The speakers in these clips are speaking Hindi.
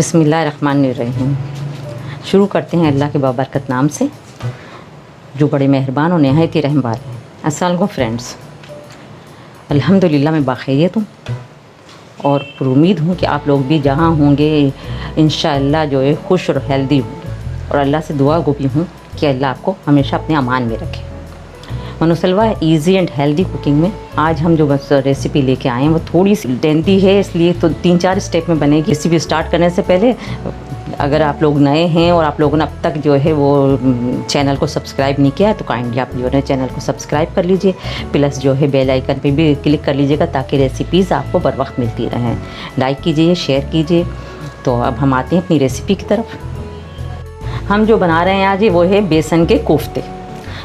बिस्मिल्लाहिर्रहमानिर्रहीम। शुरू करते हैं अल्लाह के बाबरकत नाम से जो बड़े मेहरबान और नहायत ही रहम वाले हैं। अस्सलाम वालेकुम फ्रेंड्स, अल्हम्दुलिल्लाह मैं बाखैरियत हूँ और उम्मीद हूँ कि आप लोग भी जहाँ होंगे इंशाअल्लाह जो है खुश और हेल्दी होंगे, और अल्लाह से दुआ गो भी हूँ कि अल्लाह आपको हमेशा अपने अमान में रखे। मनोसलवा इजी एंड हेल्दी कुकिंग में आज हम जो बस रेसिपी लेके आए हैं वो थोड़ी सी लेंथी है, इसलिए तो 3-4 स्टेप में बनेगी। रेसिपी स्टार्ट करने से पहले अगर आप लोग नए हैं और आप लोगों ने अब तक जो है वो चैनल को सब्सक्राइब नहीं किया है तो काइंडली आप जो है चैनल को सब्सक्राइब कर लीजिए, प्लस जो है बेल आइकन पे भी क्लिक कर लीजिएगा ताकि रेसिपीज़ आपको बर वक्त मिलती रहें। लाइक कीजिए, शेयर कीजिए। तो अब हम आते हैं अपनी रेसिपी की तरफ। हम जो बना रहे हैं आज वो है बेसन के कोफ्ते।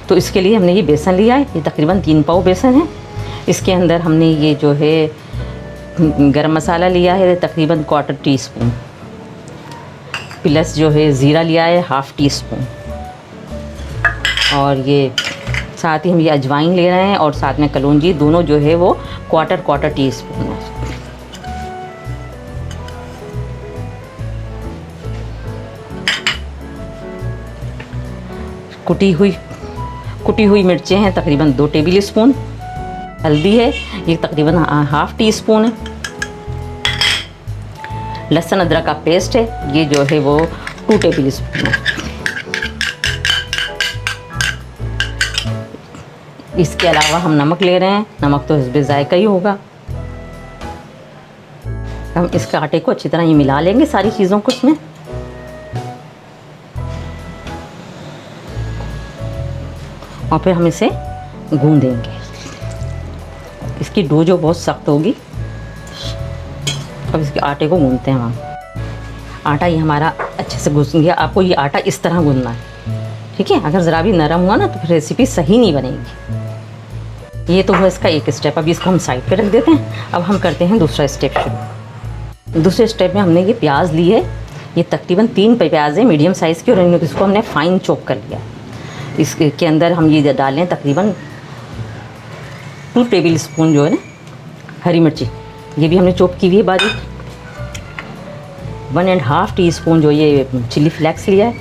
तो इसके लिए हमने ये बेसन लिया है, ये तकरीबन 3 पाव बेसन है। इसके अंदर हमने ये जो है गरम मसाला लिया है तकरीबन 1/4 टीस्पून, प्लस जो है ज़ीरा लिया है 1/2 टीस्पून, और ये साथ ही हम ये अजवाइन ले रहे हैं और साथ में कलौंजी, दोनों जो है वो 1/4 टीस्पून है। कुटी हुई मिर्चें हैं तकरीबन 2 टेबल स्पून। हल्दी है ये तकरीबन 1/2 टीस्पून है। लहसुन अदरक का पेस्ट है ये जो है वो 2 टेबल स्पून है। इसके अलावा हम नमक ले रहे हैं, नमक तो हिस्बे जायका ही होगा। हम इसके आटे को अच्छी तरह ये मिला लेंगे सारी चीज़ों को इसमें। और फिर हम इसे गूंदेंगे। इसकी डो जो बहुत सख्त होगी। अब इसके आटे को गूंदते हैं हम। आटा ये हमारा अच्छे से गूंद गया। आपको ये आटा इस तरह गूंदना है, ठीक है। अगर ज़रा भी नरम हुआ ना तो फिर रेसिपी सही नहीं बनेगी। ये तो हुआ इसका एक स्टेप। अब इसको हम साइड पे रख देते हैं। अब हम करते हैं दूसरा स्टेप शुरू। दूसरे स्टेप में हमने ये प्याज ली है, ये तकरीबन 3 प्याज है मीडियम साइज़ की, और इसको हमने फ़ाइन चॉप कर लिया। इसके अंदर हम ये डालें तकरीबन 2 टेबल स्पून जो है ना हरी मिर्ची, ये भी हमने चॉप की हुई है बारीक। 1.5 टीस्पून जो ये चिली फ्लेक्स लिया है।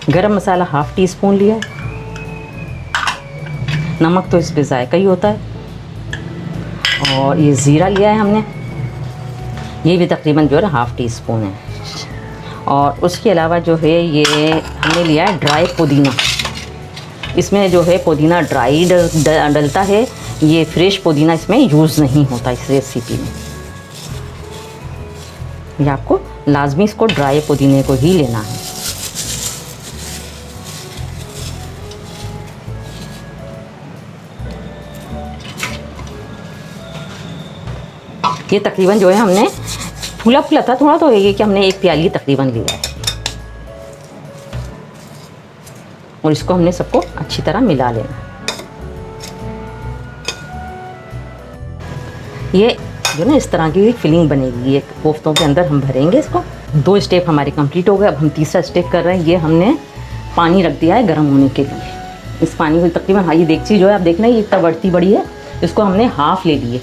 गरम मसाला 1/2 टीस्पून लिया है। नमक तो इस पे जायका ही होता है। और ये ज़ीरा लिया है हमने, ये भी तकरीबन जो है 1/2 टीस्पून है। और उसके अलावा जो है ये हमने लिया है ड्राई पुदीना। इसमें जो है पुदीना ड्राई डलता है, ये फ्रेश पुदीना इसमें यूज़ नहीं होता इस रेसिपी में। ये आपको लाजमी इसको ड्राई पुदीने को ही लेना है। ये तकरीबन जो है हमने फूला था थोड़ा, तो ये कि हमने 1 प्याली तकरीबन लिया है। और इसको हमने सबको अच्छी तरह मिला लेना। ये जो ना इस तरह की फिलिंग बनेगी, ये कोफ्तों के अंदर हम भरेंगे इसको। 2 स्टेप हमारे कंप्लीट हो गए। अब हम तीसरा स्टेप कर रहे हैं। ये हमने पानी रख दिया है गर्म होने के लिए। इस पानी को तकरीबन ये देगची जो है आप देख रहे हैं ये इतना बढ़ती बड़ी है, इसको हमने हाफ़ ले लिए।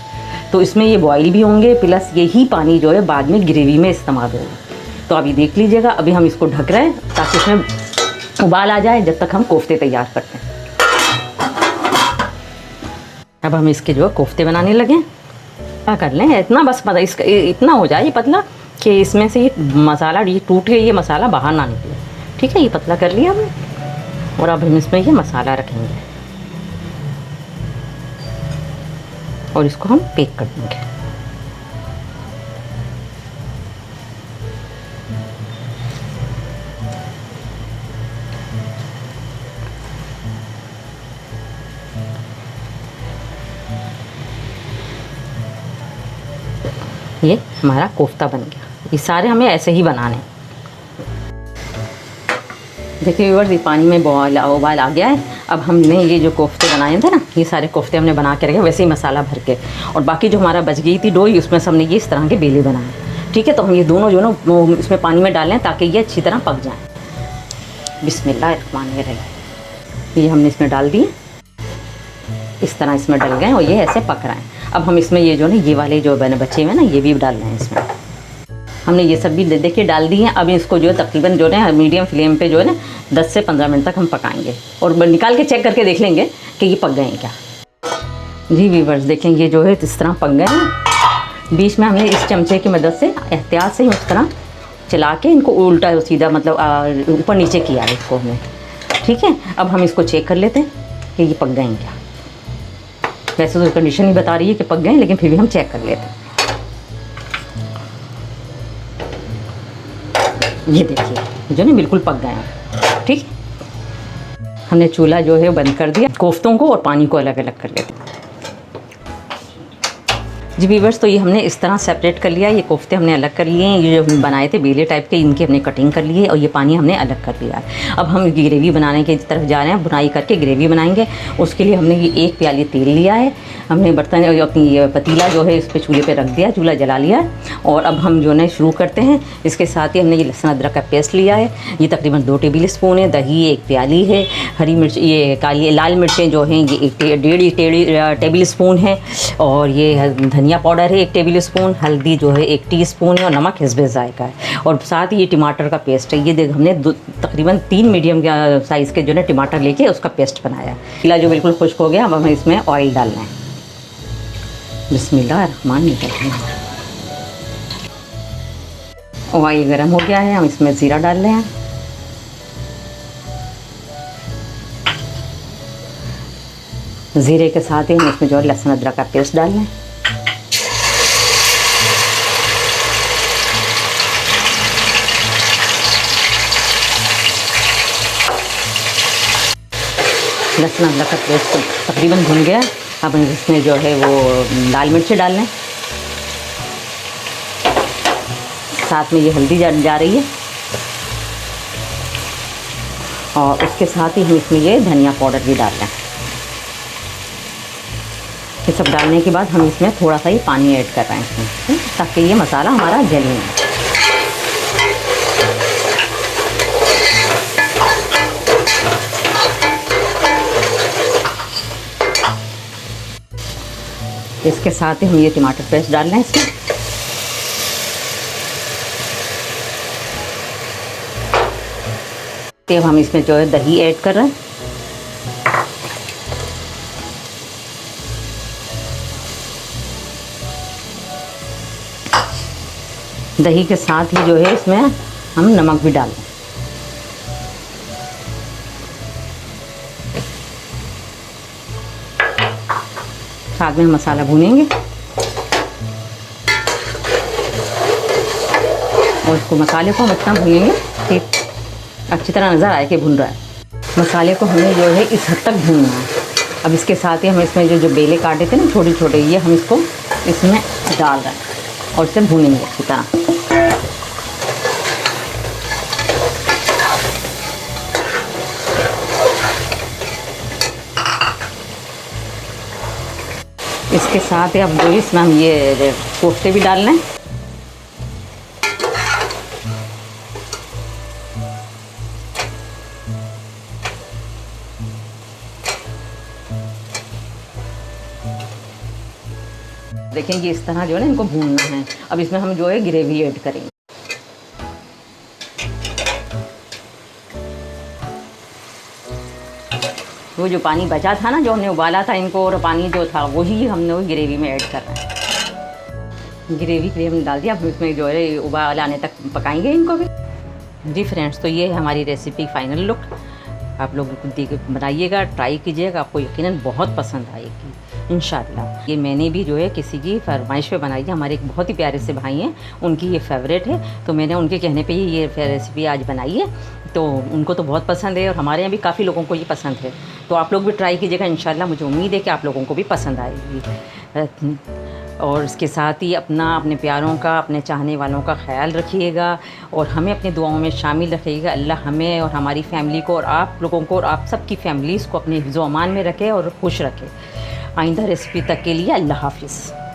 तो इसमें ये बॉईल भी होंगे, प्लस यही पानी जो है बाद में ग्रेवी में इस्तेमाल होगा। तो अभी देख लीजिएगा। अभी हम इसको ढक रहे हैं ताकि इसमें उबाल आ जाए जब तक हम कोफ्ते तैयार करते हैं। अब हम इसके जो है कोफ्ते बनाने लगे। क्या कर लें, इतना बस पता इसका इतना हो जाए ये पतला कि इसमें से ये मसाला ये टूट के ये मसाला बाहर ना निकले, ठीक है। ये पतला कर लिया हमने। और अब हम इसमें ये मसाला रखेंगे और इसको हम पैक कर देंगे। ये हमारा कोफ्ता बन गया। ये सारे हमें ऐसे ही बनाने हैं। देखिए व्यूअर्स, ये पानी में उबाल आ गया है। अब हमने ये जो कोफ्ते बनाए थे ना, ये सारे कोफ्ते हमने बना के रखे वैसे ही मसाला भर के, और बाकी जो हमारा बच गई थी डो उसमें से हमने ये इस तरह के बेले बनाए, ठीक है। तो हम ये दोनों जो ना इसमें पानी में डालें ताकि ये अच्छी तरह पक जाएँ। बिस्मिल्लाहिर्रहमानिर्रहीम। ये हमने इसमें डाल दिए, इस तरह इसमें डल गए और ये ऐसे पक रहे हैं। अब हम इसमें ये जो ना ये वाले जो बने बचे हुए ना ये भी डाल रहे हैं इसमें। हमने ये सब भी देखिए डाल दी हैं। अब इसको जो है तकरीबन जो है मीडियम फ्लेम पे जो है ना 10 से 15 मिनट तक हम पकाएंगे और निकाल के चेक करके देख लेंगे कि ये पक गए हैं क्या। जी व्यूअर्स देखें ये जो है इस तरह पक गए हैं। बीच में हमने इस चमचे की मदद से एहतियात से उस तरह चला के इनको उल्टा सीधा मतलब ऊपर नीचे किया है इसको हमने। ठीक है, अब हम इसको चेक कर लेते हैं कि ये पक गए हैं क्या। वैसे तो कंडीशन ही बता रही है कि पक गए हैं, लेकिन फिर भी हम चेक कर लेते हैं। ये देखिए जो ना बिल्कुल पक गए हैं। ठीक, हमने चूल्हा जो है बंद कर दिया। कोफ्तों को और पानी को अलग अलग कर लेते हैं। जी व्यूअर्स, तो ये हमने इस तरह सेपरेट कर लिया। ये कोफ्ते हमने अलग कर लिए हैं। ये जो हम बनाए थे बेले टाइप के, इनकी हमने कटिंग कर ली है और ये पानी हमने अलग कर लिया है। अब हम ग्रेवी बनाने की तरफ जा रहे हैं। बुनाई करके ग्रेवी बनाएंगे। उसके लिए हमने ये 1 प्याली तेल लिया है। हमने बर्तन अपनी ये पतीला जो है इस पर चूल्हे पे रख दिया, चूल्हा जला लिया और अब हम जो है शुरू करते हैं। इसके साथ ही हमने ये लहसुन अदरक का पेस्ट लिया है। ये तकरीबन 2 टेबल स्पून है। दही 1 प्याली है। हरी मिर्च ये काली लाल मिर्चें जो हैं ये 1.5 टेबल स्पून है। और ये धनिया पाउडर है 1 टेबल स्पून। हल्दी जो है 1 टीस्पून है और नमक हिस्बे जायका है। और साथ ही ये टमाटर का पेस्ट है। ये देख हमने तकरीबन 3 मीडियम साइज़ के जो है टमाटर लेके उसका पेस्ट बनाया। पीला जो बिल्कुल खुश्क हो गया। अब हमें इसमें ऑयल डालना है। बिस्मिल्लाहिर्रहमानिर्रहीम। ऑयल गर्म हो गया है। हम इसमें ज़ीरा डाल रहे हैं। ज़ीरे के साथ ही हम इसमें जो है लहसुन अदरक का पेस्ट डाल लें। लहसुन अदरक का पेस्ट तकरीबन भुन गया। अब इसमें जो है वो लाल मिर्चें डाल लें। साथ में ये हल्दी जा रही है और उसके साथ ही हम इसमें ये धनिया पाउडर भी डाल लें। ये सब डालने के बाद हम इसमें थोड़ा सा ही पानी ऐड कर रहे हैं इसमें, ताकि ये मसाला हमारा जले नहीं। इसके साथ ही हम ये टमाटर पेस्ट डाल रहे हैं इसमें। अब हम इसमें जो है दही ऐड कर रहे हैं। दही के साथ ही जो है इसमें हम नमक भी डाल दें। साथ में हम मसाला भूनेंगे और इसको मसाले को हम इतना भूनेंगे कि अच्छी तरह नज़र आए कि भून रहा है। मसाले को हमें जो है इस हद तक भूनना है। अब इसके साथ ही हम इसमें जो बेले काटे थे ना छोटे छोटे, ये हम इसको इसमें डाल रहे हैं और इसे भूनेंगे अच्छी तरह। इसके साथ ही अब जो इसमें हम ये कोफ्ते भी डाल लें। देखेंगे इस तरह जो है ना इनको भूनना है। अब इसमें हम जो है ग्रेवी ऐड करेंगे। वो जो पानी बचा था ना, जो हमने उबाला था इनको, और पानी जो था वही हमने वो ग्रेवी में ऐड करना है। ग्रेवी के लिए हमने डाल दिया। अब इसमें जो है उबाल आने तक पकाएंगे इनको भी। जी फ्रेंड्स, तो ये है हमारी रेसिपी फाइनल लुक। आप लोग बनाइएगा, ट्राई कीजिएगा, आपको यकीनन बहुत पसंद आएगी इंशाल्लाह। ये मैंने भी जो है किसी की फरमाइश पे बनाई है। हमारे एक बहुत ही प्यारे से भाई हैं, उनकी ये फेवरेट है, तो मैंने उनके कहने पे ही ये रेसिपी आज बनाई है। तो उनको तो बहुत पसंद है और हमारे यहाँ भी काफ़ी लोगों को ये पसंद है। तो आप लोग भी ट्राई कीजिएगा इंशाल्लाह। मुझे उम्मीद है कि आप लोगों को भी पसंद आएगी। और इसके साथ ही अपने प्यारों का, अपने चाहने वालों का ख्याल रखिएगा और हमें अपनी दुआओं में शामिल रखिएगा। अल्लाह हमें और हमारी फैमिली को और आप लोगों को और आप सबकी फैमिलीज़ को अपने हिफ्ज़-ओ-अमान में रखे और खुश रखे। आइंदा रेसिपी तक के लिए अल्लाह हाफ़िज़।